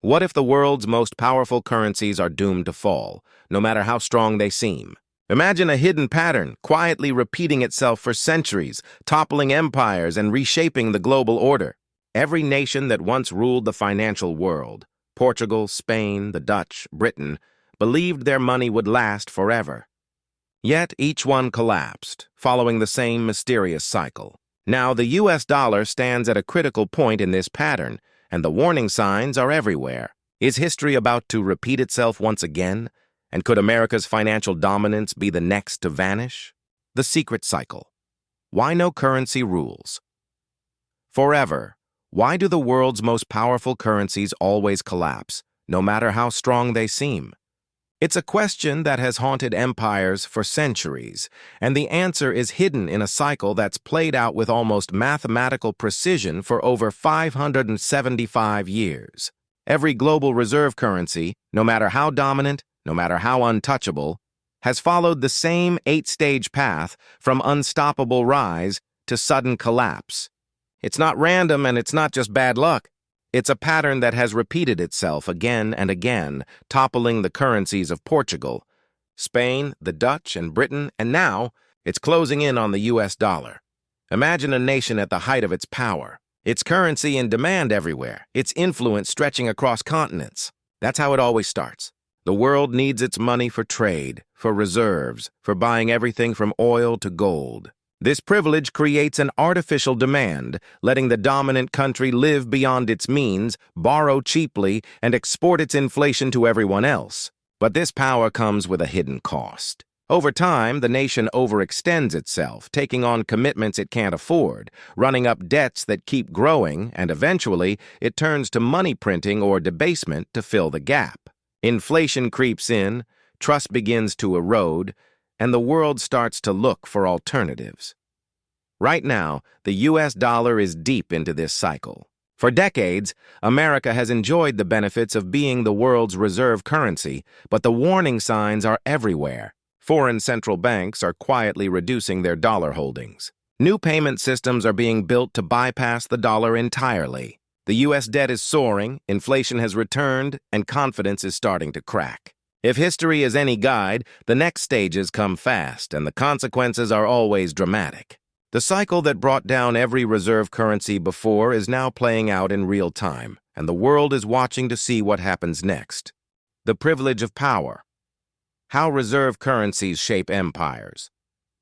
What if the world's most powerful currencies are doomed to fall, no matter how strong they seem? Imagine a hidden pattern, quietly repeating itself for centuries, toppling empires and reshaping the global order. Every nation that once ruled the financial world, Portugal, Spain, the Dutch, Britain, believed their money would last forever. Yet each one collapsed, following the same mysterious cycle. Now the US dollar stands at a critical point in this pattern, and the warning signs are everywhere. Is history about to repeat itself once again? And could America's financial dominance be the next to vanish? The secret cycle. Why no currency rules? Forever. Why do the world's most powerful currencies always collapse, no matter how strong they seem? It's a question that has haunted empires for centuries, and the answer is hidden in a cycle that's played out with almost mathematical precision for over 575 years. Every global reserve currency, no matter how dominant, no matter how untouchable, has followed the same 8-stage path from unstoppable rise to sudden collapse. It's not random and it's not just bad luck. It's a pattern that has repeated itself again and again, toppling the currencies of Portugal, Spain, the Dutch, and Britain, and now it's closing in on the US dollar. Imagine a nation at the height of its power, its currency in demand everywhere, its influence stretching across continents. That's how it always starts. The world needs its money for trade, for reserves, for buying everything from oil to gold. This privilege creates an artificial demand, letting the dominant country live beyond its means, borrow cheaply, and export its inflation to everyone else. But this power comes with a hidden cost. Over time, the nation overextends itself, taking on commitments it can't afford, running up debts that keep growing, and eventually, it turns to money printing or debasement to fill the gap. Inflation creeps in, trust begins to erode, and the world starts to look for alternatives. Right now, the US dollar is deep into this cycle. For decades, America has enjoyed the benefits of being the world's reserve currency, but the warning signs are everywhere. Foreign central banks are quietly reducing their dollar holdings. New payment systems are being built to bypass the dollar entirely. The US debt is soaring, inflation has returned, and confidence is starting to crack. If history is any guide, the next stages come fast, and the consequences are always dramatic. The cycle that brought down every reserve currency before is now playing out in real time, and the world is watching to see what happens next. The privilege of power. How reserve currencies shape empires.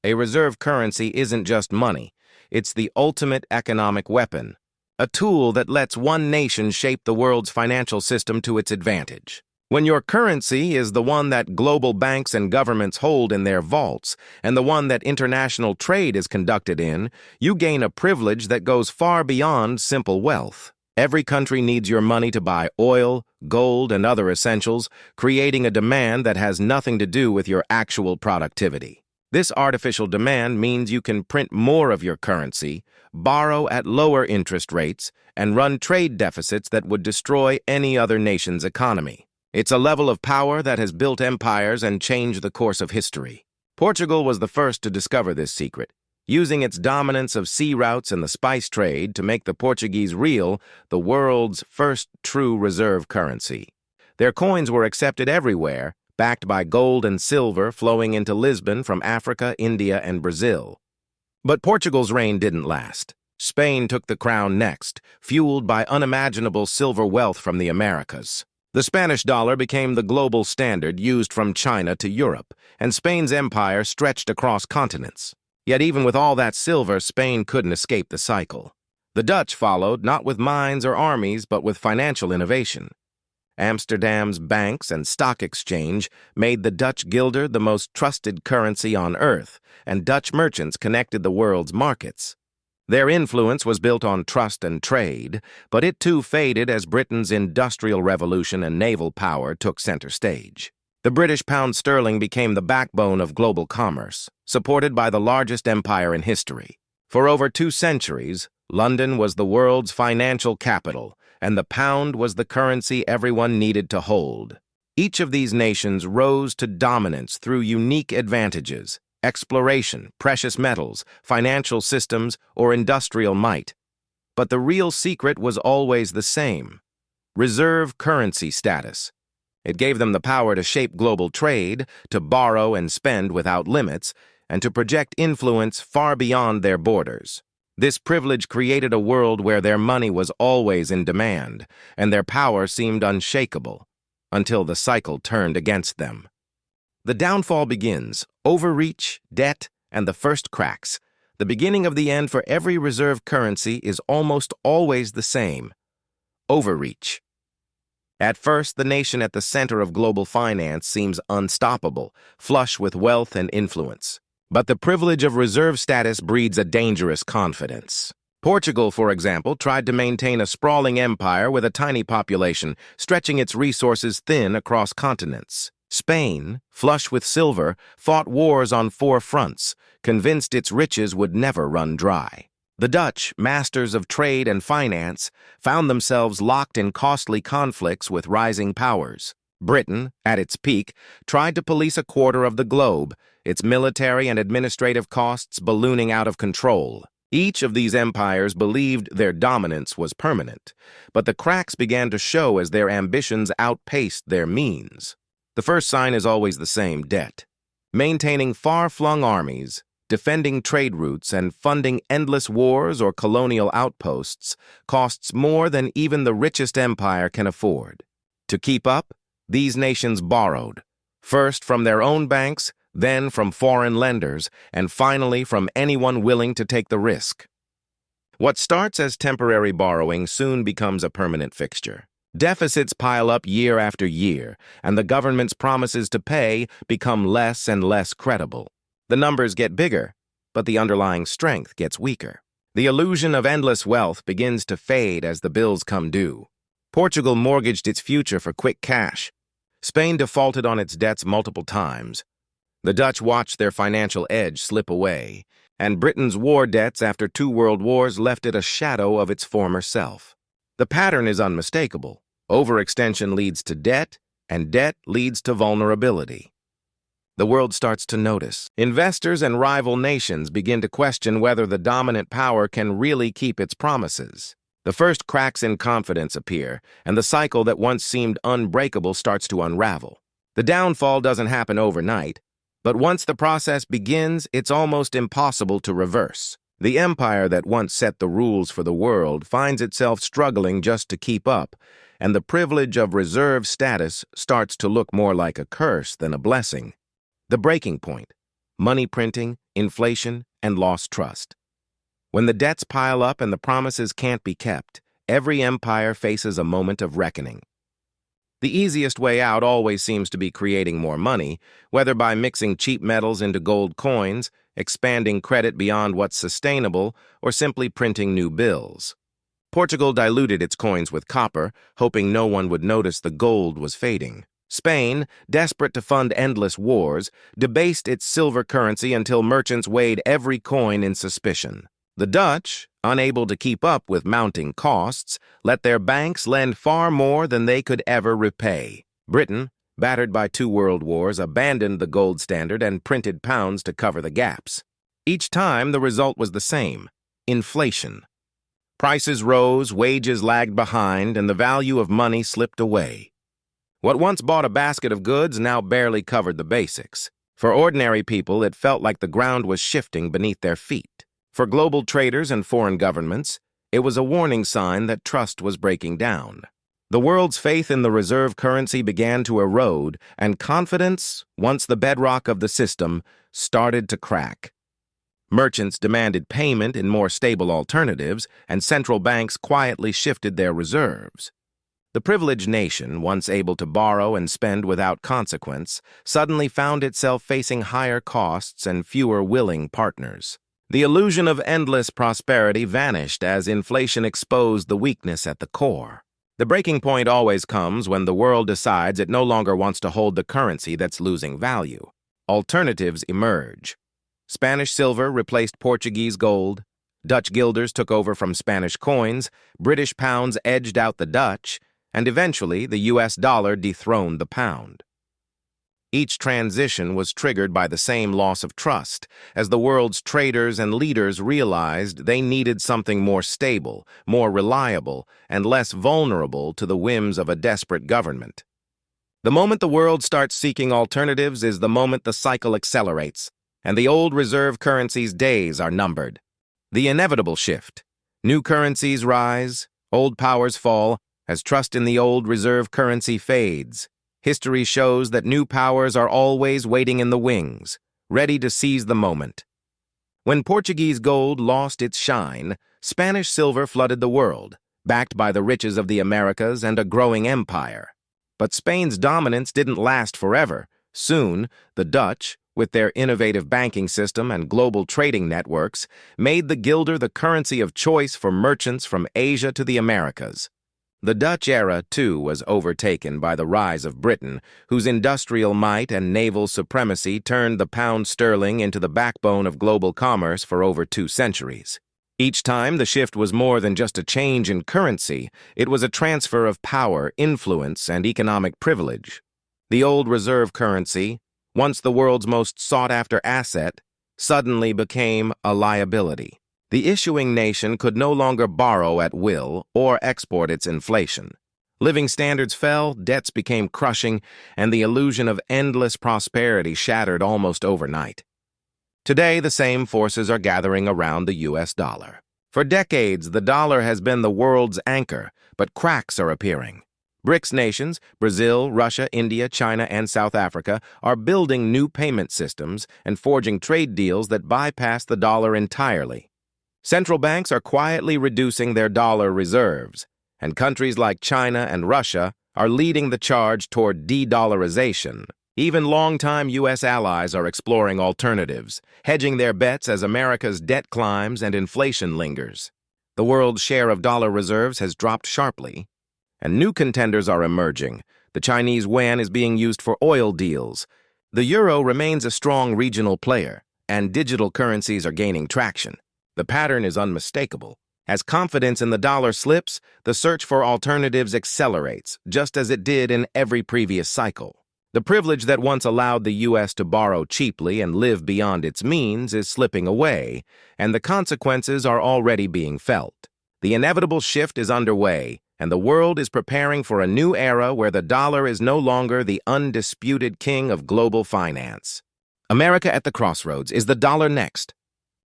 A reserve currency isn't just money, it's the ultimate economic weapon, a tool that lets one nation shape the world's financial system to its advantage. When your currency is the one that global banks and governments hold in their vaults, and the one that international trade is conducted in, you gain a privilege that goes far beyond simple wealth. Every country needs your money to buy oil, gold, and other essentials, creating a demand that has nothing to do with your actual productivity. This artificial demand means you can print more of your currency, borrow at lower interest rates, and run trade deficits that would destroy any other nation's economy. It's a level of power that has built empires and changed the course of history. Portugal was the first to discover this secret, using its dominance of sea routes and the spice trade to make the Portuguese real, the world's first true reserve currency. Their coins were accepted everywhere, backed by gold and silver flowing into Lisbon from Africa, India, and Brazil. But Portugal's reign didn't last. Spain took the crown next, fueled by unimaginable silver wealth from the Americas. The Spanish dollar became the global standard used from China to Europe, and Spain's empire stretched across continents. Yet even with all that silver, Spain couldn't escape the cycle. The Dutch followed, not with mines or armies, but with financial innovation. Amsterdam's banks and stock exchange made the Dutch guilder the most trusted currency on earth, and Dutch merchants connected the world's markets. Their influence was built on trust and trade, but it too faded as Britain's industrial revolution and naval power took center stage. The British pound sterling became the backbone of global commerce, supported by the largest empire in history. For over 2 centuries, London was the world's financial capital, and the pound was the currency everyone needed to hold. Each of these nations rose to dominance through unique advantages: exploration, precious metals, financial systems, or industrial might. But the real secret was always the same: reserve currency status. It gave them the power to shape global trade, to borrow and spend without limits, and to project influence far beyond their borders. This privilege created a world where their money was always in demand, and their power seemed unshakable, until the cycle turned against them. The downfall begins: overreach, debt, and the first cracks. The beginning of the end for every reserve currency is almost always the same: overreach. At first, the nation at the center of global finance seems unstoppable, flush with wealth and influence. But the privilege of reserve status breeds a dangerous confidence. Portugal, for example, tried to maintain a sprawling empire with a tiny population, stretching its resources thin across continents. Spain, flush with silver, fought wars on 4 fronts, convinced its riches would never run dry. The Dutch, masters of trade and finance, found themselves locked in costly conflicts with rising powers. Britain, at its peak, tried to police a quarter of the globe, its military and administrative costs ballooning out of control. Each of these empires believed their dominance was permanent, but the cracks began to show as their ambitions outpaced their means. The first sign is always the same: debt. Maintaining far-flung armies, defending trade routes, and funding endless wars or colonial outposts costs more than even the richest empire can afford. To keep up, these nations borrowed, first from their own banks, then from foreign lenders, and finally from anyone willing to take the risk. What starts as temporary borrowing soon becomes a permanent fixture. Deficits pile up year after year, and the government's promises to pay become less and less credible. The numbers get bigger, but the underlying strength gets weaker. The illusion of endless wealth begins to fade as the bills come due. Portugal mortgaged its future for quick cash. Spain defaulted on its debts multiple times. The Dutch watched their financial edge slip away, and Britain's war debts after 2 world wars left it a shadow of its former self. The pattern is unmistakable. Overextension leads to debt, and debt leads to vulnerability. The world starts to notice. Investors and rival nations begin to question whether the dominant power can really keep its promises. The first cracks in confidence appear, and the cycle that once seemed unbreakable starts to unravel. The downfall doesn't happen overnight, but once the process begins, it's almost impossible to reverse. The empire that once set the rules for the world finds itself struggling just to keep up, and the privilege of reserve status starts to look more like a curse than a blessing. The breaking point: money printing, inflation, and lost trust. When the debts pile up and the promises can't be kept, every empire faces a moment of reckoning. The easiest way out always seems to be creating more money, whether by mixing cheap metals into gold coins, expanding credit beyond what's sustainable, or simply printing new bills. Portugal diluted its coins with copper, hoping no one would notice the gold was fading. Spain, desperate to fund endless wars, debased its silver currency until merchants weighed every coin in suspicion. The Dutch, unable to keep up with mounting costs, let their banks lend far more than they could ever repay. Britain, battered by 2 world wars, abandoned the gold standard and printed pounds to cover the gaps. Each time, the result was the same: inflation. Prices rose, wages lagged behind, and the value of money slipped away. What once bought a basket of goods now barely covered the basics. For ordinary people, it felt like the ground was shifting beneath their feet. For global traders and foreign governments, it was a warning sign that trust was breaking down. The world's faith in the reserve currency began to erode, and confidence, once the bedrock of the system, started to crack. Merchants demanded payment in more stable alternatives, and central banks quietly shifted their reserves. The privileged nation, once able to borrow and spend without consequence, suddenly found itself facing higher costs and fewer willing partners. The illusion of endless prosperity vanished as inflation exposed the weakness at the core. The breaking point always comes when the world decides it no longer wants to hold the currency that's losing value. Alternatives emerge. Spanish silver replaced Portuguese gold, Dutch guilders took over from Spanish coins, British pounds edged out the Dutch, and eventually the US dollar dethroned the pound. Each transition was triggered by the same loss of trust, as the world's traders and leaders realized they needed something more stable, more reliable, and less vulnerable to the whims of a desperate government. The moment the world starts seeking alternatives is the moment the cycle accelerates, and the old reserve currency's days are numbered. The inevitable shift. New currencies rise, old powers fall, as trust in the old reserve currency fades. History shows that new powers are always waiting in the wings, ready to seize the moment. When Portuguese gold lost its shine, Spanish silver flooded the world, backed by the riches of the Americas and a growing empire. But Spain's dominance didn't last forever. Soon, the Dutch, with their innovative banking system and global trading networks, made the guilder the currency of choice for merchants from Asia to the Americas. The Dutch era, too, was overtaken by the rise of Britain, whose industrial might and naval supremacy turned the pound sterling into the backbone of global commerce for over 2 centuries. Each time, the shift was more than just a change in currency. It was a transfer of power, influence, and economic privilege. The old reserve currency, once the world's most sought-after asset, suddenly became a liability. The issuing nation could no longer borrow at will or export its inflation. Living standards fell, debts became crushing, and the illusion of endless prosperity shattered almost overnight. Today, the same forces are gathering around the US dollar. For decades, the dollar has been the world's anchor, but cracks are appearing. BRICS nations, Brazil, Russia, India, China, and South Africa, are building new payment systems and forging trade deals that bypass the dollar entirely. Central banks are quietly reducing their dollar reserves, and countries like China and Russia are leading the charge toward de-dollarization. Even longtime U.S. allies are exploring alternatives, hedging their bets as America's debt climbs and inflation lingers. The world's share of dollar reserves has dropped sharply, and new contenders are emerging. The Chinese yuan is being used for oil deals. The euro remains a strong regional player, and digital currencies are gaining traction. The pattern is unmistakable. As confidence in the dollar slips, the search for alternatives accelerates, just as it did in every previous cycle. The privilege that once allowed the U.S. to borrow cheaply and live beyond its means is slipping away, and the consequences are already being felt. The inevitable shift is underway, and the world is preparing for a new era where the dollar is no longer the undisputed king of global finance. America at the crossroads. Is the dollar next?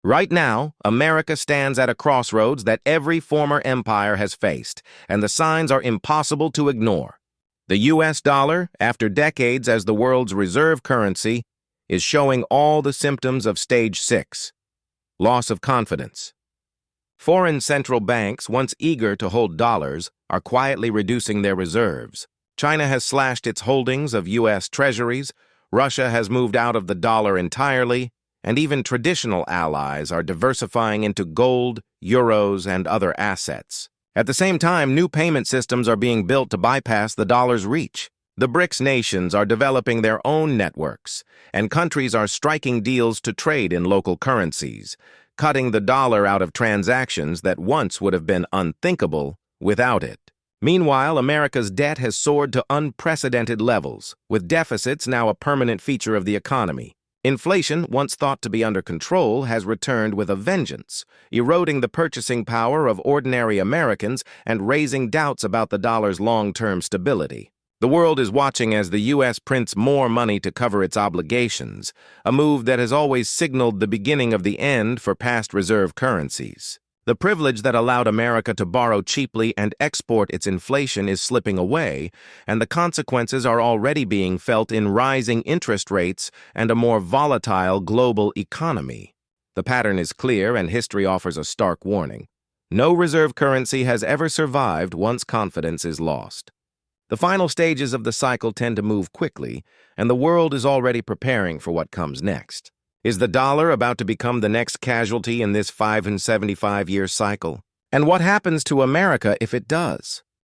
Right now, America stands at a crossroads that every former empire has faced, and the signs are impossible to ignore. The U.S. dollar, after decades as the world's reserve currency, is showing all the symptoms of stage 6. Loss of confidence. Foreign central banks, once eager to hold dollars, are quietly reducing their reserves. China has slashed its holdings of U.S. treasuries, Russia has moved out of the dollar entirely, and even traditional allies are diversifying into gold, euros, and other assets. At the same time, new payment systems are being built to bypass the dollar's reach. The BRICS nations are developing their own networks, and countries are striking deals to trade in local currencies, cutting the dollar out of transactions that once would have been unthinkable without it. Meanwhile, America's debt has soared to unprecedented levels, with deficits now a permanent feature of the economy. Inflation, once thought to be under control, has returned with a vengeance, eroding the purchasing power of ordinary Americans and raising doubts about the dollar's long-term stability. The world is watching as the U.S. prints more money to cover its obligations, a move that has always signaled the beginning of the end for past reserve currencies. The privilege that allowed America to borrow cheaply and export its inflation is slipping away, and the consequences are already being felt in rising interest rates and a more volatile global economy. The pattern is clear, and history offers a stark warning. No reserve currency has ever survived once confidence is lost. The final stages of the cycle tend to move quickly, and the world is already preparing for what comes next. Is the dollar about to become the next casualty in this 575-year cycle? And what happens to America if it does?